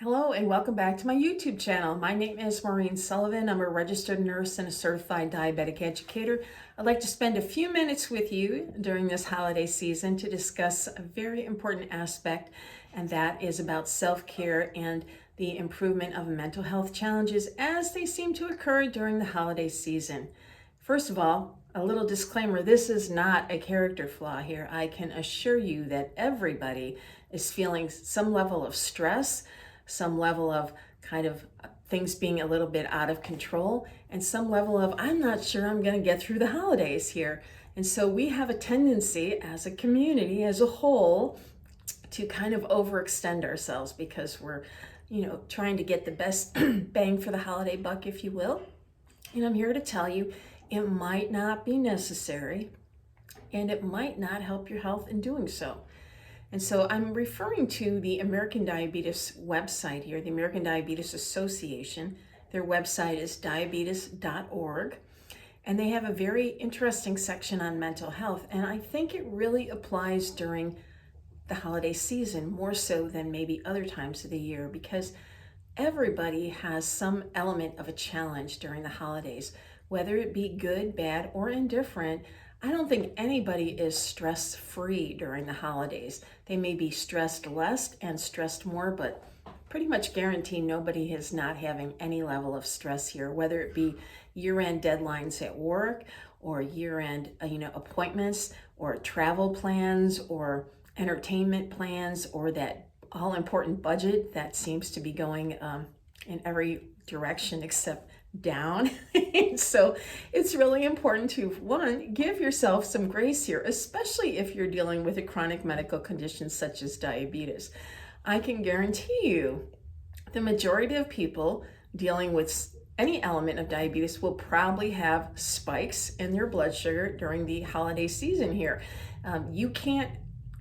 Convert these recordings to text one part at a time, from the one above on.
Hello and welcome back to my YouTube channel. My name is Maureen Sullivan. I'm a registered nurse and a certified diabetic educator. I'd like to spend a few minutes with you during this holiday season to discuss a very important aspect, and that is about self-care and the improvement of mental health challenges as they seem to occur during the holiday season. First of all, a little disclaimer, this is not a character flaw here. I can assure you that everybody is feeling some level of stress, some level of kind of things being a little bit out of control, and some level of, I'm not sure I'm going to get through the holidays here. And so we have a tendency as a community, as a whole, to kind of overextend ourselves because we're, trying to get the best bang for the holiday buck, if you will. And I'm here to tell you it might not be necessary and it might not help your health in doing so. And so I'm referring to the American Diabetes website here, the American Diabetes Association. Their website is diabetes.org, and they have a very interesting section on mental health. And I think it really applies during the holiday season more so than maybe other times of the year, because everybody has some element of a challenge during the holidays, whether it be good, bad, or indifferent. I don't think anybody is stress-free during the holidays. They may be stressed less and stressed more, but pretty much guarantee nobody is not having any level of stress here, whether it be year-end deadlines at work or year-end appointments or travel plans or entertainment plans or that all-important budget that seems to be going in every direction except down. So it's really important to, one, give yourself some grace here, especially if you're dealing with a chronic medical condition such as diabetes. I can guarantee you the majority of people dealing with any element of diabetes will probably have spikes in their blood sugar during the holiday season here. You can't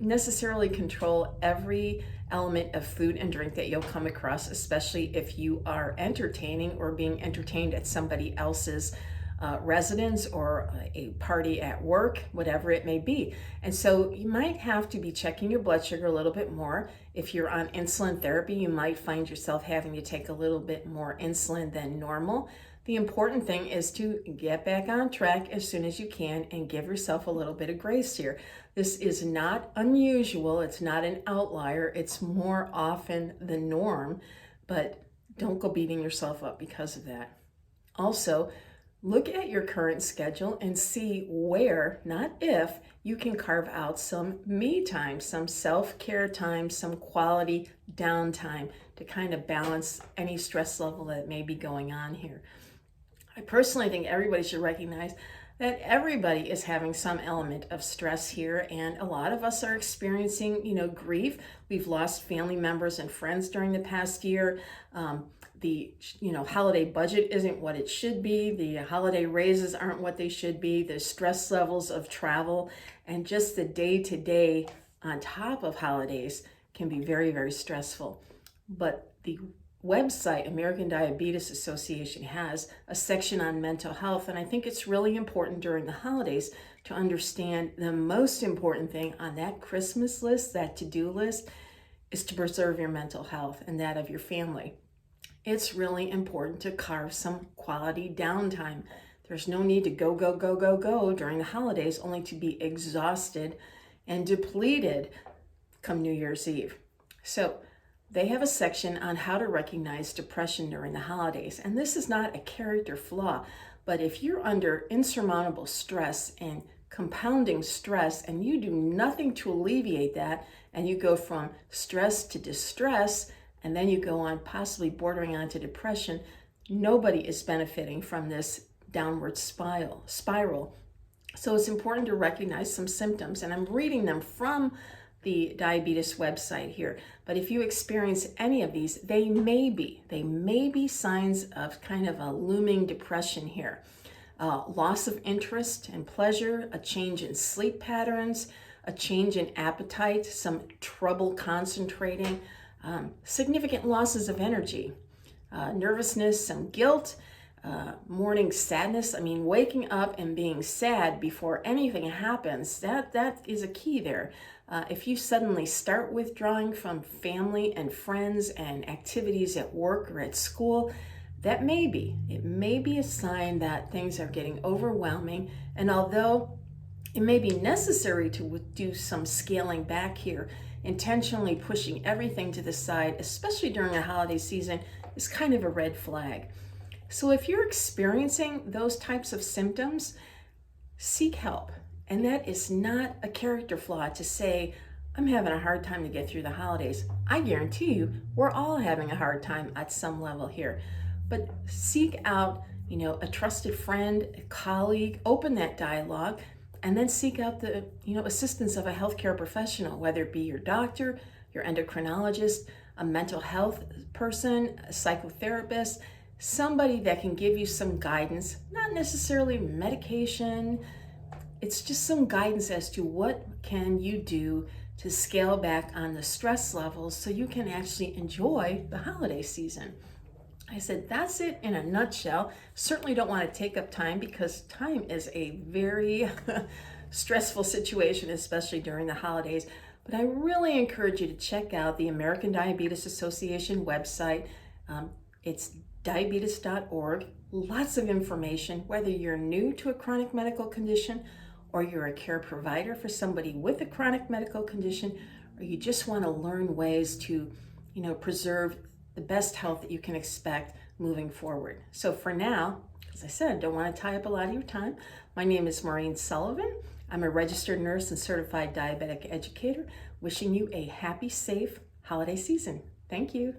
necessarily control every element of food and drink that you'll come across, especially if you are entertaining or being entertained at somebody else's residence or a party at work, whatever it may be. And so you might have to be checking your blood sugar a little bit more. If you're on insulin therapy, you might find yourself having to take a little bit more insulin than normal. The important thing is to get back on track as soon as you can and give yourself a little bit of grace here. This is not unusual. It's not an outlier. It's more often the norm, but don't go beating yourself up because of that. Also, look at your current schedule and see where, not if, you can carve out some me time, some self-care time, some quality downtime to kind of balance any stress level that may be going on here. I personally think everybody should recognize that everybody is having some element of stress here, and a lot of us are experiencing, grief. We've lost family members and friends during the past year. The holiday budget isn't what it should be. The holiday raises aren't what they should be. The stress levels of travel and just the day-to-day on top of holidays can be very, very stressful. But the website, American Diabetes Association, has a section on mental health, and I think it's really important during the holidays to understand the most important thing on that Christmas list, that to-do list, is to preserve your mental health and that of your family. It's really important to carve some quality downtime. There's no need to go during the holidays only to be exhausted and depleted come New Year's Eve. So they have a section on how to recognize depression during the holidays. And this is not a character flaw, but if you're under insurmountable stress and compounding stress and you do nothing to alleviate that, and you go from stress to distress, and then you go on possibly bordering on to depression, nobody is benefiting from this downward spiral. So it's important to recognize some symptoms, and I'm reading them from the diabetes website here. But if you experience any of these, they may be signs of kind of a looming depression here. Loss of interest and pleasure, a change in sleep patterns, a change in appetite, some trouble concentrating, significant losses of energy, nervousness, some guilt, morning sadness. I mean, waking up and being sad before anything happens, that is a key there. If you suddenly start withdrawing from family and friends and activities at work or at school, it may be a sign that things are getting overwhelming. And although it may be necessary to do some scaling back here, intentionally pushing everything to the side, especially during a holiday season, is kind of a red flag. So if you're experiencing those types of symptoms, seek help. And that is not a character flaw to say, I'm having a hard time to get through the holidays. I guarantee you, we're all having a hard time at some level here. But seek out, a trusted friend, a colleague, open that dialogue, and then seek out the, assistance of a healthcare professional, whether it be your doctor, your endocrinologist, a mental health person, a psychotherapist, somebody that can give you some guidance, not necessarily medication. It's just some guidance as to what can you do to scale back on the stress levels so you can actually enjoy the holiday season. I said, that's it in a nutshell. Certainly don't want to take up time because time is a very stressful situation, especially during the holidays. But I really encourage you to check out the American Diabetes Association website. It's diabetes.org. Lots of information, whether you're new to a chronic medical condition or you're a care provider for somebody with a chronic medical condition, or you just want to learn ways to, preserve the best health that you can expect moving forward. So for now, as I said, don't want to tie up a lot of your time. My name is Maureen Sullivan. I'm a registered nurse and certified diabetic educator, wishing you a happy, safe holiday season. Thank you.